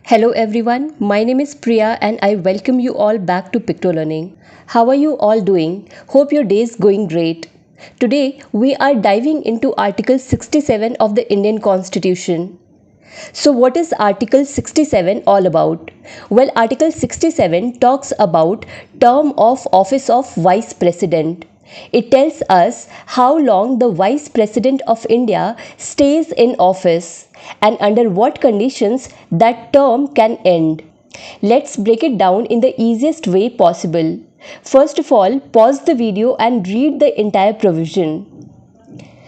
Hello everyone, my name is Priya and I welcome you all back to Picto Learning. How are you all doing? Hope your day is going great. Today we are diving into Article 67 of the Indian Constitution. So what is Article 67 all about? Well, Article 67 talks about term of office of Vice President. It tells us how long the Vice President of India stays in office and under what conditions that term can end. Let's break it down in the easiest way possible. First of all, pause the video and read the entire provision.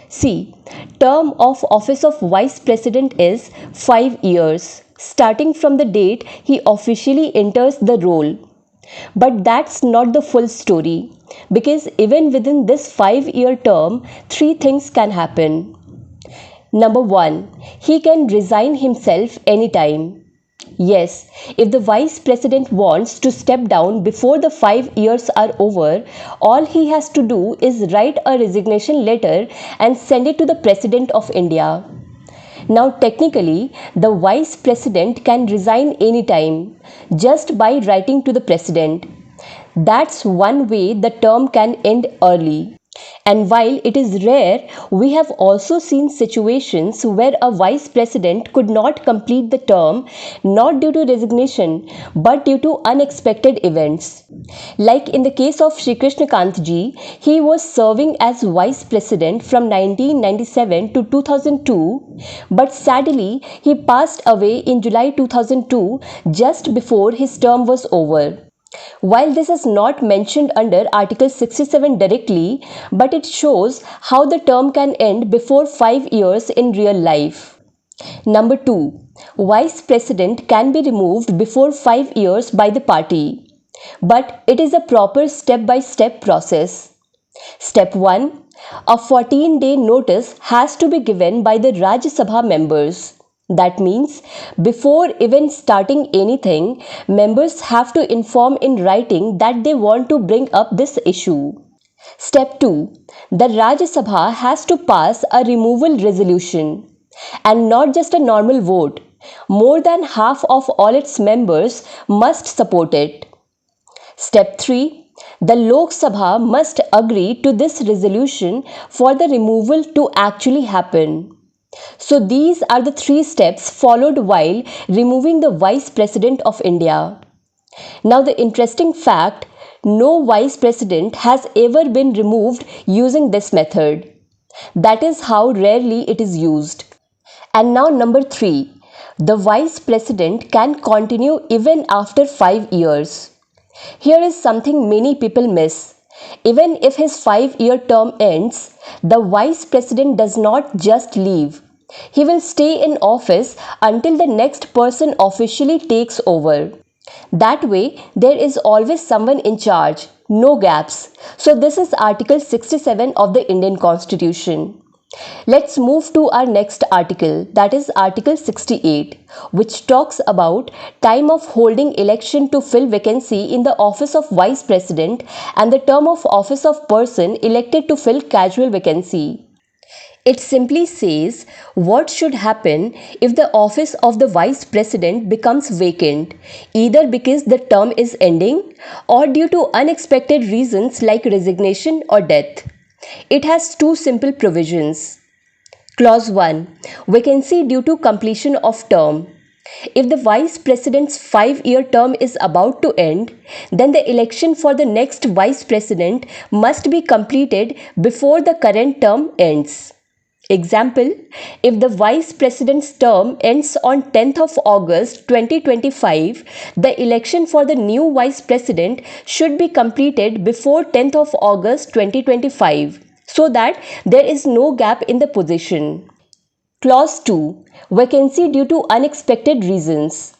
See, term of office of Vice President is 5 years, starting from the date he officially enters the role. But that's not the full story, because even within this 5-year term, three things can happen. Number 1, he can resign himself anytime. Yes, if the Vice President wants to step down before the 5 years are over, all he has to do is write a resignation letter and send it to the President of India. Now, technically, the Vice President can resign anytime just by writing to the President. That's one way the term can end early. And while it is rare, we have also seen situations where a vice president could not complete the term not due to resignation but due to unexpected events. Like in the case of Shri Krishnakant ji, he was serving as vice president from 1997 to 2002, but sadly he passed away in July 2002 just before his term was over. While this is not mentioned under Article 67 directly, but it shows how the term can end before 5 years in real life. Number 2. Vice President can be removed before 5 years by the party. But it is a proper step-by-step process. Step 1. A 14-day notice has to be given by the Rajya Sabha members. That means, before even starting anything, members have to inform in writing that they want to bring up this issue. Step 2. The Rajya Sabha has to pass a removal resolution and not just a normal vote. More than half of all its members must support it. Step 3. The Lok Sabha must agree to this resolution for the removal to actually happen. So these are the 3 steps followed while removing the Vice President of India. Now the interesting fact, no Vice President has ever been removed using this method. That is how rarely it is used. And now number 3, the Vice President can continue even after 5 years. Here is something many people miss. Even if his 5-year term ends, the Vice President does not just leave. He will stay in office until the next person officially takes over. That way, there is always someone in charge, no gaps. So this is Article 67 of the Indian Constitution. Let's move to our next article, that is Article 68, which talks about time of holding election to fill vacancy in the office of Vice President and the term of office of person elected to fill casual vacancy. It simply says what should happen if the office of the Vice President becomes vacant, either because the term is ending or due to unexpected reasons like resignation or death. It has 2 simple provisions. Clause 1. Vacancy due to completion of term. If the Vice President's 5-year term is about to end, then the election for the next Vice President must be completed before the current term ends. Example, if the Vice President's term ends on 10th of August 2025, the election for the new Vice President should be completed before 10th of August 2025 so that there is no gap in the position. Clause 2. Vacancy due to unexpected reasons.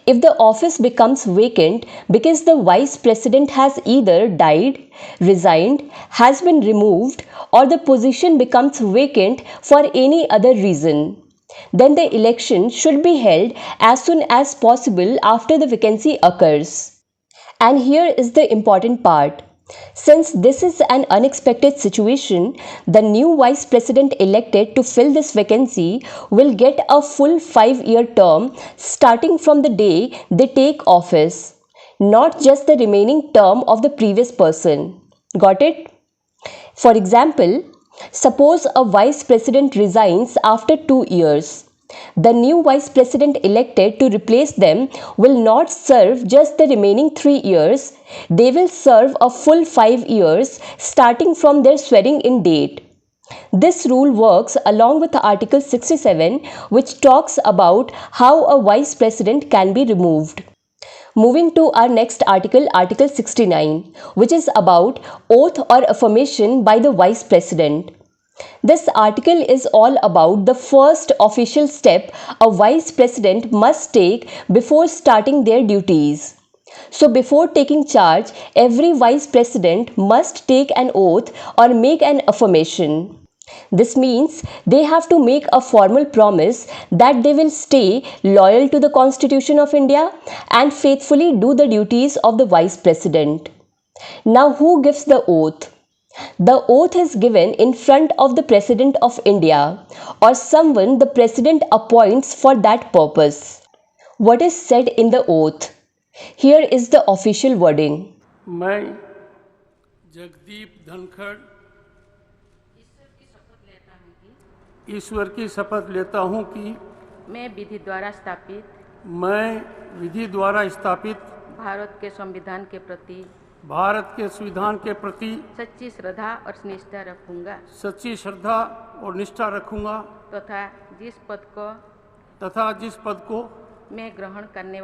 If the office becomes vacant because the Vice President has either died, resigned, has been removed, or the position becomes vacant for any other reason, then the election should be held as soon as possible after the vacancy occurs. And here is the important part. Since this is an unexpected situation, the new vice president elected to fill this vacancy will get a full 5-year term starting from the day they take office, not just the remaining term of the previous person. Got it? For example, suppose a vice president resigns after 2 years. The new vice president elected to replace them will not serve just the remaining 3 years, they will serve a full 5 years starting from their swearing in date. This rule works along with Article 67, which talks about how a vice president can be removed. Moving to our next article, Article 69, which is about oath or affirmation by the vice president. This article is all about the first official step a vice president must take before starting their duties. So, before taking charge, every vice president must take an oath or make an affirmation. This means they have to make a formal promise that they will stay loyal to the Constitution of India and faithfully do the duties of the Vice President. Now, who gives the oath? The oath is given in front of the President of India or someone the President appoints for that purpose. What is said in the oath? Here is the official wording. मैं जगदीप धनखड़ ईश्वर की शपथ लेता हूँ कि मैं विधि द्वारा स्थापित भारत के संविधान के प्रति सच्ची श्रद्धा और निष्ठा रखूंगा तथा जिस पद को मैं ग्रहण करने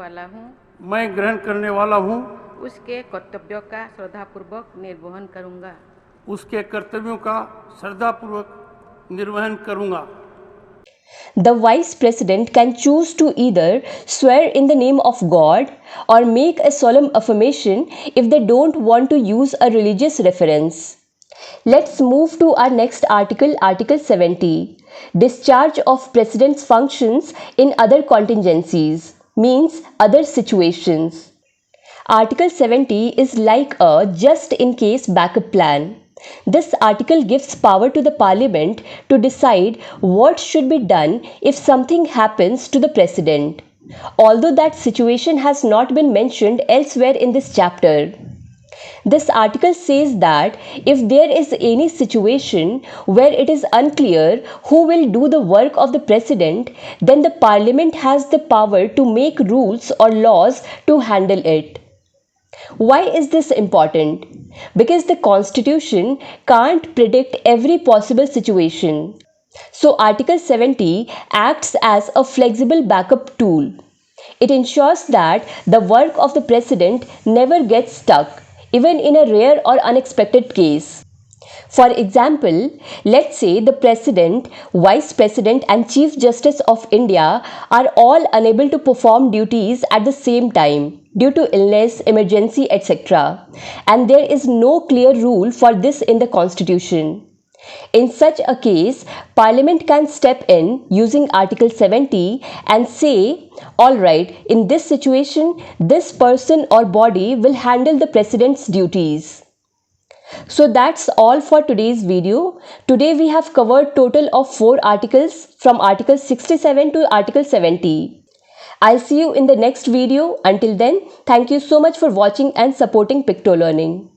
वाला हूँ उसके कर्तव्यों का श्रद्धापूर्वक निर्वहन करूंगा। The Vice President can choose to either swear in the name of God or make a solemn affirmation if they don't want to use a religious reference. Let's move to our next article, Article 70. Discharge of President's functions in other contingencies, means other situations. Article 70 is like a just-in-case backup plan. This article gives power to the Parliament to decide what should be done if something happens to the President, although that situation has not been mentioned elsewhere in this chapter. This article says that if there is any situation where it is unclear who will do the work of the President, then the Parliament has the power to make rules or laws to handle it. Why is this important? Because the Constitution can't predict every possible situation. So Article 70 acts as a flexible backup tool. It ensures that the work of the President never gets stuck, even in a rare or unexpected case. For example, let's say the President, Vice President and Chief Justice of India are all unable to perform duties at the same time due to illness, emergency, etc. And there is no clear rule for this in the Constitution. In such a case, Parliament can step in using Article 70 and say, alright, in this situation, this person or body will handle the President's duties. So that's all for today's video. Today we have covered total of 4 articles from Article 67 to Article 70. I'll see you in the next video. Until then, thank you so much for watching and supporting Picto Learning.